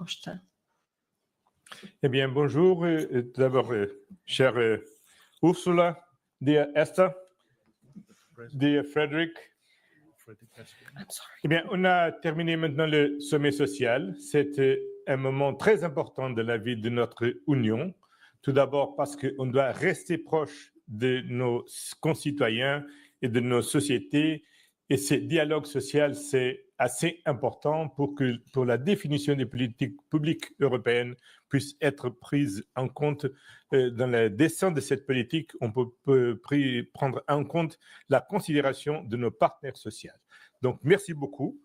Costa. Eh bien, bonjour. D'abord, chère Ursula, dear Esther, dear Fredrik. I'm sorry. Eh bien, on a terminé maintenant le sommet social. C'est un moment très important de la vie de notre Union. Tout d'abord parce qu'on doit rester proche de nos concitoyens et de nos sociétés. Et ce dialogue social, c'est assez important pour la définition des politiques publiques européennes puisse être prise en compte. Dans la descente de cette politique, on peut prendre en compte la considération de nos partenaires sociaux. Donc, merci beaucoup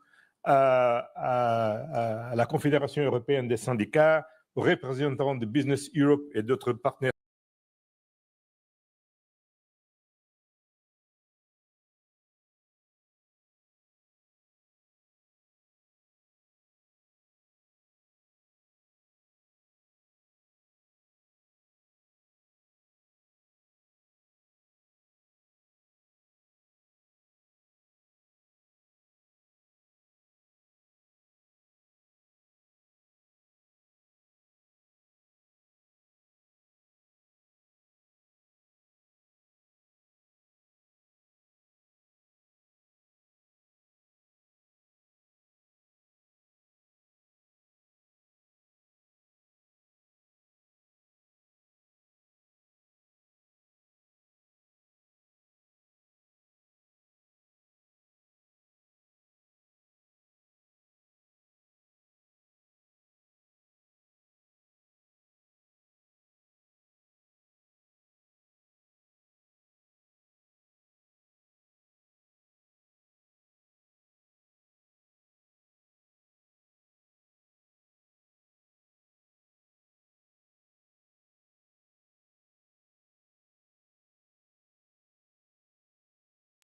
à la Confédération européenne des syndicats, aux représentants de Business Europe et d'autres partenaires.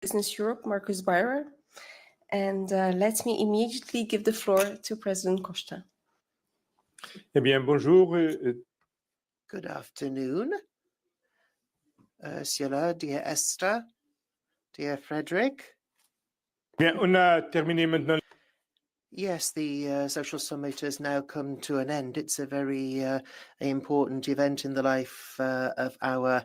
Business Europe, Marcus Beirer. And let me immediately give the floor to President Costa. Eh bien, bonjour. Good afternoon, Ursula, dear Esther, dear Fredrik. Bien, on a terminé maintenant. Yes, the social summit has now come to an end. It's a very important event in the life of our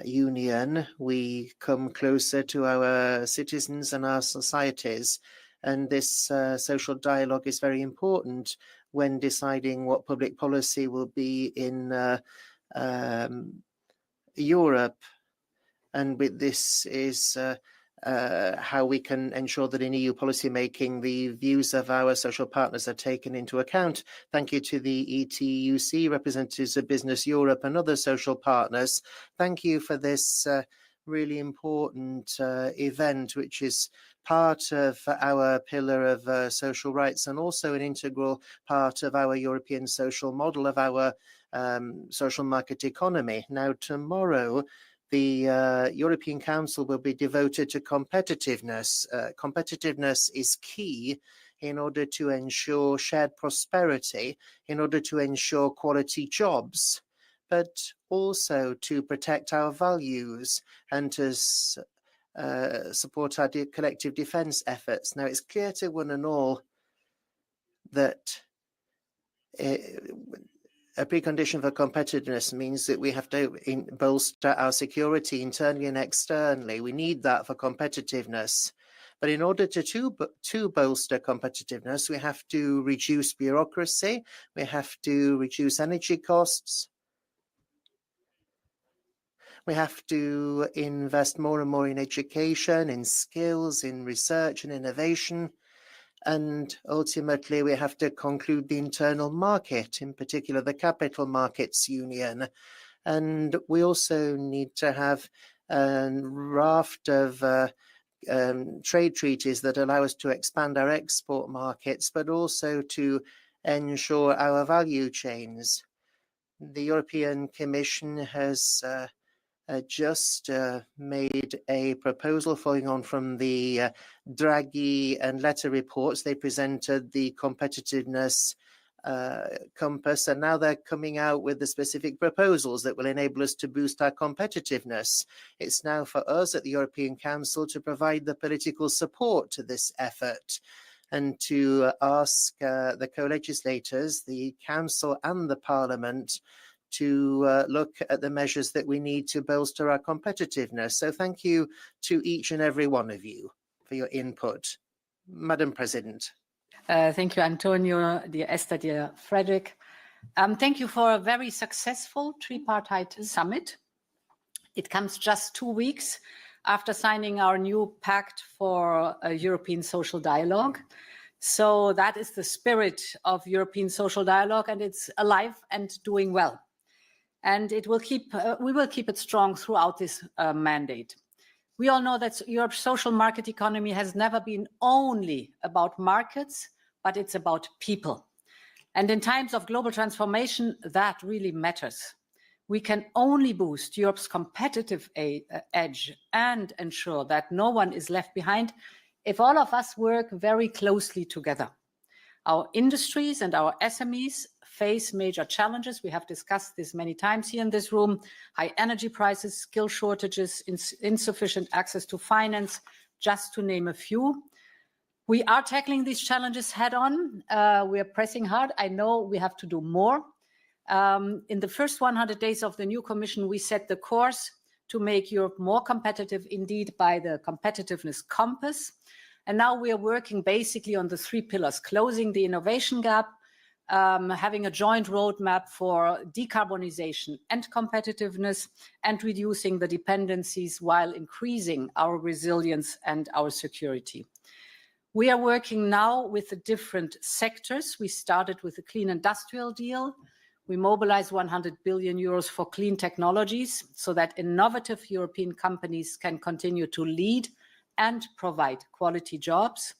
union. We come closer to our citizens and our societies, and this social dialogue is very important when deciding what public policy will be in Europe. And with this is how we can ensure that in EU policy making, the views of our social partners are taken into account. Thank you to the ETUC, representatives of Business Europe and other social partners. Thank you for this really important event, which is part of our pillar of social rights and also an integral part of our European social model of our social market economy. Now, tomorrow, the European Council will be devoted to competitiveness. Competitiveness is key in order to ensure shared prosperity, in order to ensure quality jobs, but also to protect our values and to support our collective defense efforts. Now, it's clear to one and all that a precondition for competitiveness means that we have to bolster our security internally and externally. We need that for competitiveness. But in order to bolster competitiveness, we have to reduce bureaucracy, we have to reduce energy costs, we have to invest more and more in education, in skills, in research and innovation. And ultimately, we have to conclude the internal market, in particular the capital markets union. And we also need to have a raft of trade treaties that allow us to expand our export markets, but also to ensure our value chains. The European Commission has just made a proposal following on from the Draghi and Letta reports. They presented the competitiveness compass, and now they're coming out with the specific proposals that will enable us to boost our competitiveness. It's now for us at the European Council to provide the political support to this effort. and to ask the co-legislators, the Council and the Parliament, to look at the measures that we need to bolster our competitiveness. So thank you to each and every one of you for your input. Madam President. Thank you, Antonio, dear Esther, dear Fredrik. Thank you for a very successful tripartite summit. It comes just 2 weeks after signing our new pact for a European social dialogue. So that is the spirit of European social dialogue, and it's alive and doing well. And it will we will keep it strong throughout this mandate. We all know that Europe's social market economy has never been only about markets, but it's about people. And in times of global transformation, that really matters. We can only boost Europe's competitive edge and ensure that no one is left behind if all of us work very closely together. Our industries and our SMEs face major challenges. We have discussed this many times here in this room: high energy prices, skill shortages, insufficient access to finance, just to name a few. We are tackling these challenges head on. We are pressing hard. I know we have to do more. In the first 100 days of the new Commission, we set the course to make Europe more competitive, indeed, by the competitiveness compass. And now we are working basically on the 3 pillars: closing the innovation gap, having a joint roadmap for decarbonization and competitiveness, and reducing the dependencies while increasing our resilience and our security. We are working now with the different sectors. We started with the Clean Industrial Deal. We mobilized 100 billion euros for clean technologies so that innovative European companies can continue to lead and provide quality jobs.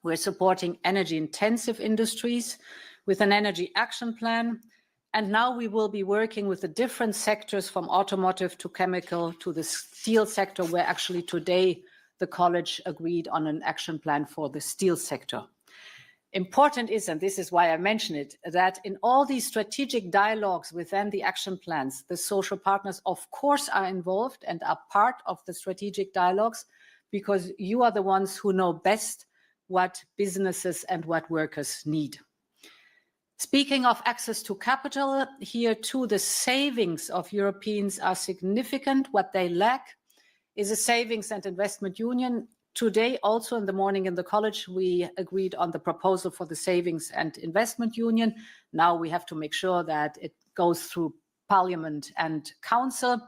We're supporting energy-intensive industries with an energy action plan. And now we will be working with the different sectors, from automotive to chemical to the steel sector, where actually today the college agreed on an action plan for the steel sector. Important is, and this is why I mention it, that in all these strategic dialogues within the action plans, the social partners, of course, are involved and are part of the strategic dialogues, because you are the ones who know best what businesses and what workers need. Speaking of access to capital, here too, the savings of Europeans are significant. What they lack is a savings and investment union. Today, also in the morning in the college, we agreed on the proposal for the savings and investment union. Now we have to make sure that it goes through Parliament and Council.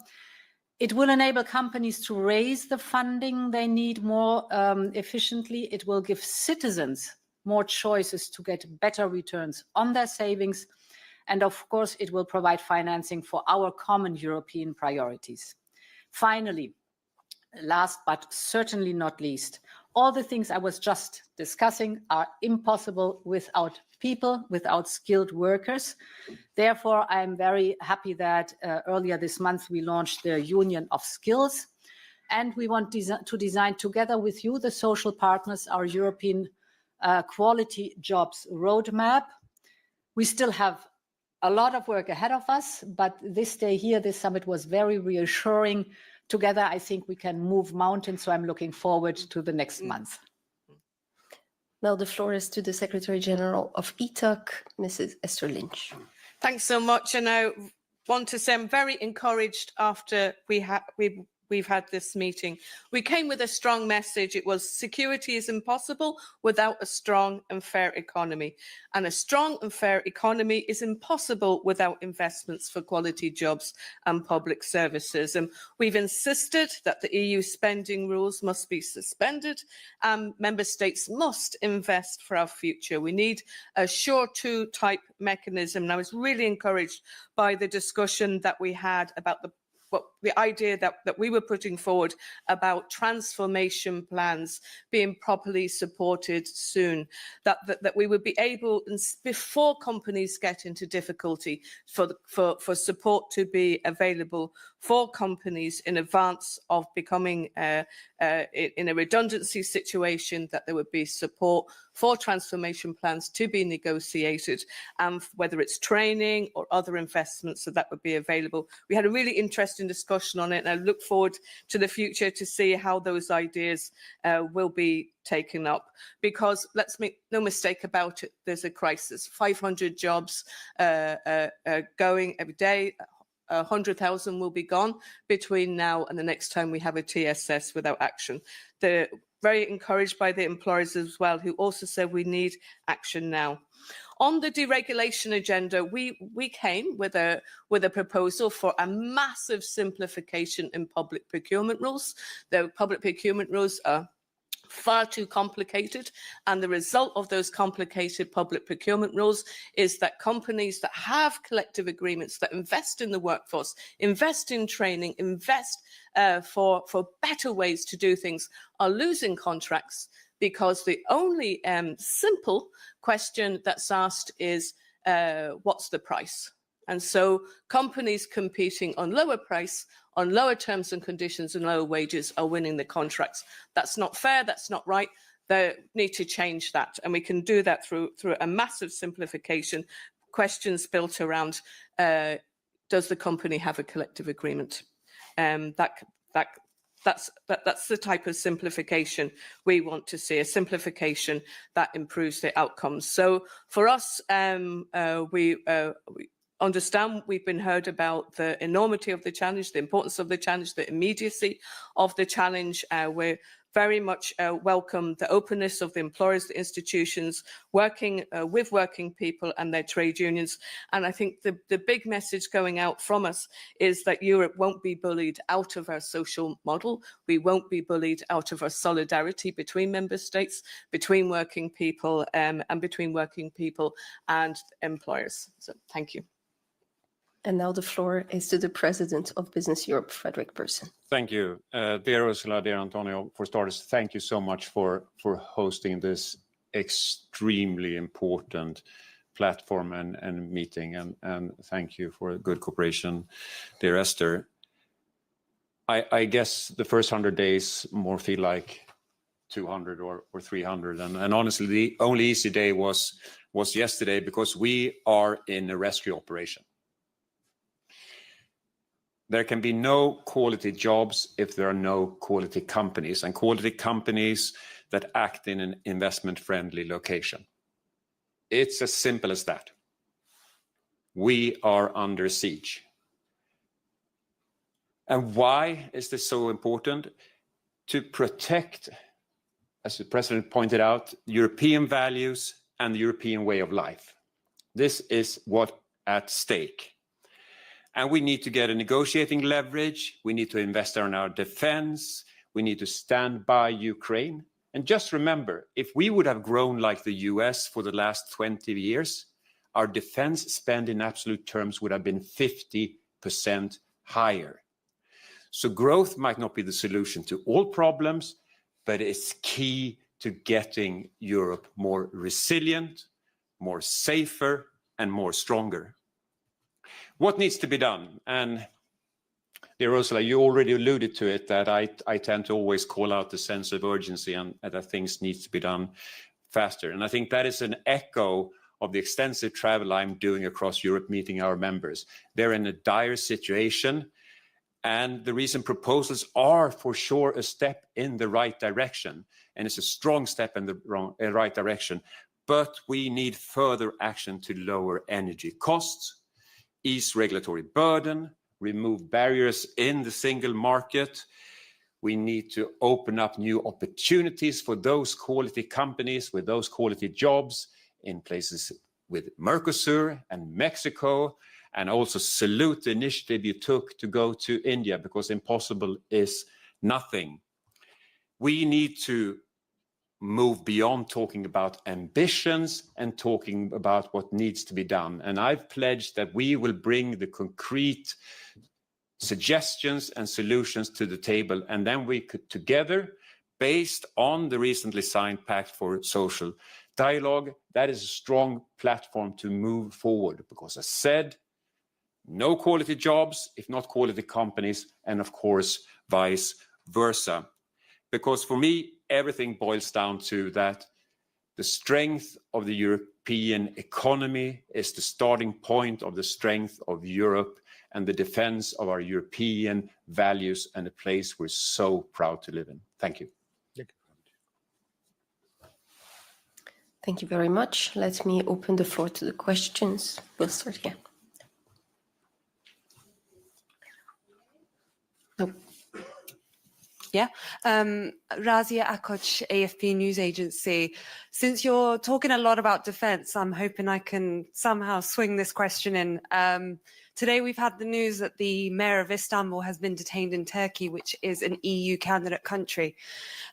It will enable companies to raise the funding they need more efficiently. It will give citizens more choices to get better returns on their savings. And of course, it will provide financing for our common European priorities. Finally, last but certainly not least, all the things I was just discussing are impossible without people, without skilled workers. Therefore, I am very happy that earlier this month we launched the Union of Skills, and we want to design together with you, the social partners, our European quality jobs roadmap. We still have a lot of work ahead of us, but this day here, this summit was very reassuring. Together, I think we can move mountains, so I'm looking forward to the next month. Now the floor is to the Secretary General of ETUC, Mrs. Esther Lynch. Thanks so much, and I want to say I'm very encouraged after we've had this meeting. We came with a strong message. It was security is impossible without a strong and fair economy. And a strong and fair economy is impossible without investments for quality jobs and public services. And we've insisted that the EU spending rules must be suspended and member states must invest for our future. We need a SURE 2 type mechanism. And I was really encouraged by the discussion that we had about the idea that we were putting forward about transformation plans being properly supported soon, that we would be able, before companies get into difficulty, for support to be available for companies in advance of becoming in a redundancy situation, that there would be support for transformation plans to be negotiated, and whether it's training or other investments that would be available. We had a really interesting discussion on it, and I look forward to the future to see how those ideas will be taken up, because let's make no mistake about it, there's a crisis. 500 jobs going every day. 100,000 will be gone between now and the next time we have a TSS without action. They're very encouraged by the employers as well, who also said we need action now. On the deregulation agenda, we came with a proposal for a massive simplification in public procurement rules. The public procurement rules are far too complicated, and the result of those complicated public procurement rules is that companies that have collective agreements, that invest in the workforce, invest in training, invest for better ways to do things, are losing contracts, because the only simple question that's asked is what's the price? And so companies competing on lower price, on lower terms and conditions and lower wages are winning the contracts. That's not fair, that's not right. They need to change that. And we can do that through a massive simplification. Questions built around, does the company have a collective agreement? That's the type of simplification we want to see, a simplification that improves the outcomes. So for us, we understand we've been heard about the enormity of the challenge, the importance of the challenge, the immediacy of the challenge. We're very much welcome the openness of the employers, the institutions, working with working people and their trade unions. And I think the big message going out from us is that Europe won't be bullied out of our social model. We won't be bullied out of our solidarity between member states, between working people, and between working people and employers. So thank you. And now the floor is to the President of Business Europe, Fredrik Persson. Thank you. Dear Ursula, dear Antonio, for starters, thank you so much for hosting this extremely important platform and meeting. And thank you for good cooperation, dear Esther. I guess the first 100 days more feel like 200 or 300. And honestly, the only easy day was yesterday, because we are in a rescue operation. There can be no quality jobs if there are no quality companies, and quality companies that act in an investment-friendly location. It's as simple as that. We are under siege. And why is this so important? To protect, as the President pointed out, European values and the European way of life. This is what's at stake. And we need to get a negotiating leverage. We need to invest in our defense. We need to stand by Ukraine. And just remember, if we would have grown like the US for the last 20 years, our defense spend in absolute terms would have been 50% higher. So growth might not be the solution to all problems, but it's key to getting Europe more resilient, more safer, and more stronger. What needs to be done? And dear Ursula, you already alluded to it, that I tend to always call out the sense of urgency and that things need to be done faster. And I think that is an echo of the extensive travel I'm doing across Europe, meeting our members. They're in a dire situation, and the recent proposals are for sure a step in the right direction, and it's a strong step in the right direction. But we need further action to lower energy costs, ease regulatory burden, remove barriers in the single market. We need to open up new opportunities for those quality companies with those quality jobs in places with Mercosur and Mexico, and also salute the initiative you took to go to India, because impossible is nothing. We need to move beyond talking about ambitions and talking about what needs to be done. And I've pledged that we will bring the concrete suggestions and solutions to the table, and then we could together, based on the recently signed Pact for Social Dialogue, that is a strong platform to move forward, because as said, no quality jobs if not quality companies, and of course vice versa. Because for me, everything boils down to that The strength of the European economy is the starting point of the strength of Europe and the defense of our European values and a place we're so proud to live in. Thank you. Thank you very much. Let me open the floor to the questions. We'll start here. Oh. Yeah, Razia Akoc, AFP News Agency. Since you're talking a lot about defence, I'm hoping I can somehow swing this question in. Today we've had the news that the mayor of Istanbul has been detained in Turkey, which is an EU candidate country.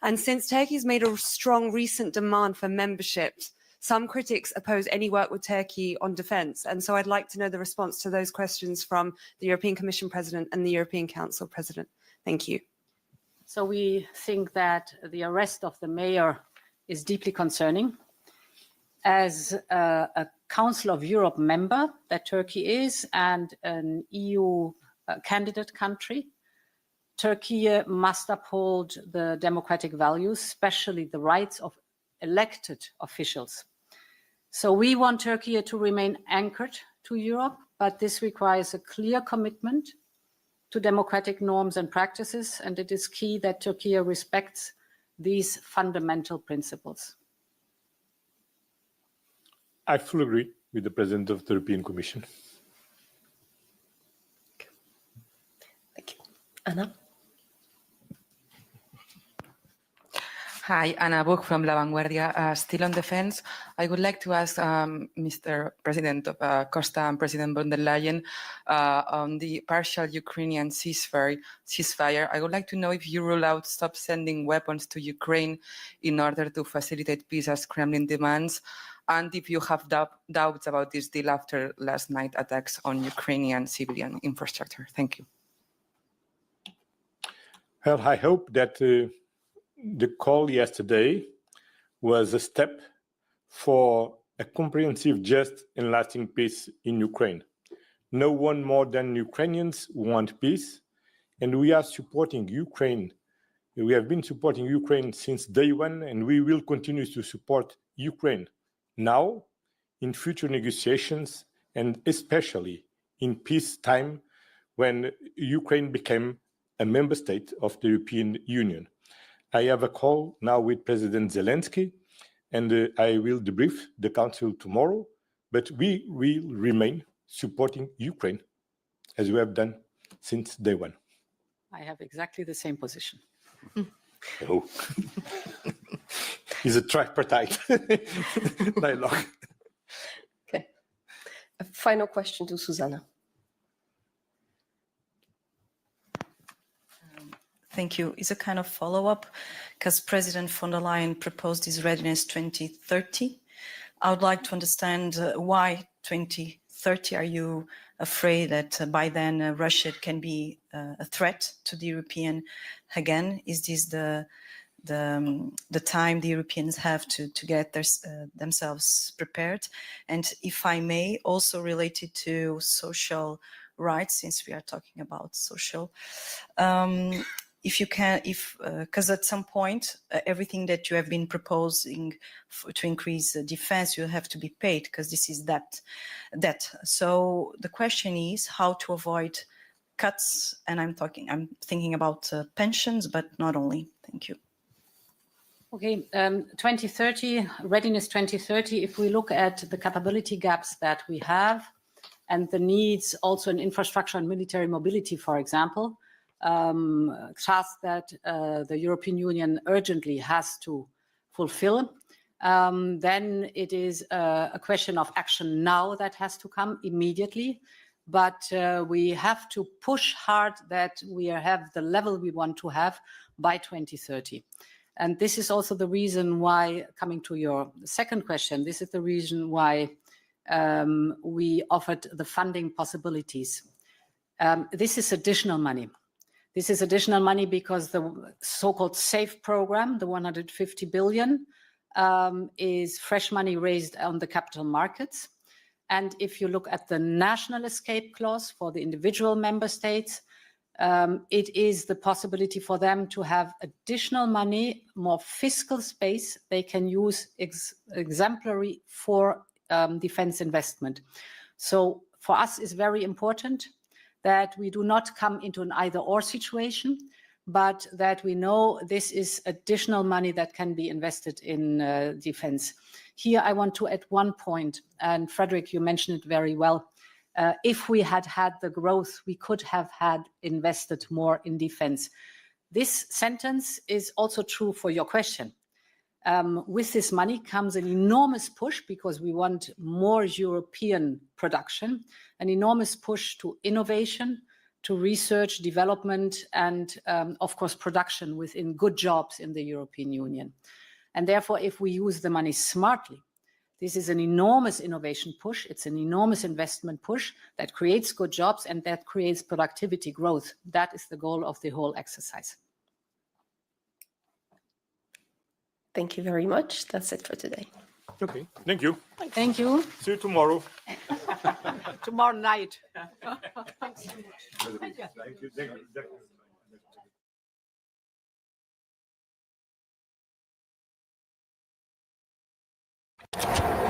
And since Turkey's made a strong recent demand for membership, some critics oppose any work with Turkey on defence. And so I'd like to know the response to those questions from the European Commission President and the European Council President. Thank you. So we think that the arrest of the mayor is deeply concerning. As a Council of Europe member that Turkey is and an EU candidate country, Turkey must uphold the democratic values, especially the rights of elected officials. So we want Turkey to remain anchored to Europe, but this requires a clear commitment to democratic norms and practices, and it is key that Turkey respects these fundamental principles. I fully agree with the President of the European Commission. Thank you. Anna? Hi, Anna Buch from La Vanguardia. Still on defense, I would like to ask Mr. President Costa and President von der Leyen on the partial Ukrainian ceasefire. I would like to know if you rule out stop sending weapons to Ukraine in order to facilitate peace as Kremlin demands, and if you have doubts about this deal after last night attacks on Ukrainian civilian infrastructure. Thank you. Well, I hope that the call yesterday was a step for a comprehensive, just and lasting peace in Ukraine. No one more than Ukrainians want peace, and we are supporting Ukraine. We have been supporting Ukraine since day one, and we will continue to support Ukraine now, in future negotiations, and especially in peacetime when Ukraine became a member state of the European Union. I have a call now with President Zelensky, and I will debrief the Council tomorrow, but we will remain supporting Ukraine, as we have done since day one. I have exactly the same position. Oh. It's a tripartite dialogue. Okay. A final question to Susanna. Thank you. It's a kind of follow-up because President von der Leyen proposed this readiness 2030. I would like to understand why 2030. Are you afraid that by then Russia can be a threat to the European again? Is this the time the Europeans have to get themselves prepared? And if I may, also related to social rights, since we are talking about social, if you can, because at some point, everything that you have been proposing to increase defense, you have to be paid because this is debt. So the question is how to avoid cuts, and I'm thinking about pensions, but not only. Thank you. Okay, 2030, readiness 2030, if we look at the capability gaps that we have and the needs also in infrastructure and military mobility, for example, tasks that the European Union urgently has to fulfill, then it is a question of action now that has to come immediately. But we have to push hard that we have the level we want to have by 2030. And this is also the reason why, coming to your second question, this is the reason why we offered the funding possibilities. This is additional money. This is additional money because the so-called SAFE program, the 150 billion, is fresh money raised on the capital markets. And if you look at the national escape clause for the individual member states, It is the possibility for them to have additional money, more fiscal space they can use exemplary for defense investment. So for us, it's very important that we do not come into an either-or situation, but that we know this is additional money that can be invested in defense. Here, I want to add one point, and Fredrik, you mentioned it very well. If we had had the growth, we could have had invested more in defense. This sentence is also true for your question. With this money comes an enormous push because we want more European production, an enormous push to innovation, to research, development, and of course, production within good jobs in the European Union. And therefore, if we use the money smartly, this is an enormous innovation push. It's an enormous investment push that creates good jobs and that creates productivity growth. That is the goal of the whole exercise. Thank you very much. That's it for today. Okay, thank you. Thank you. See you tomorrow. Tomorrow night. Thank you.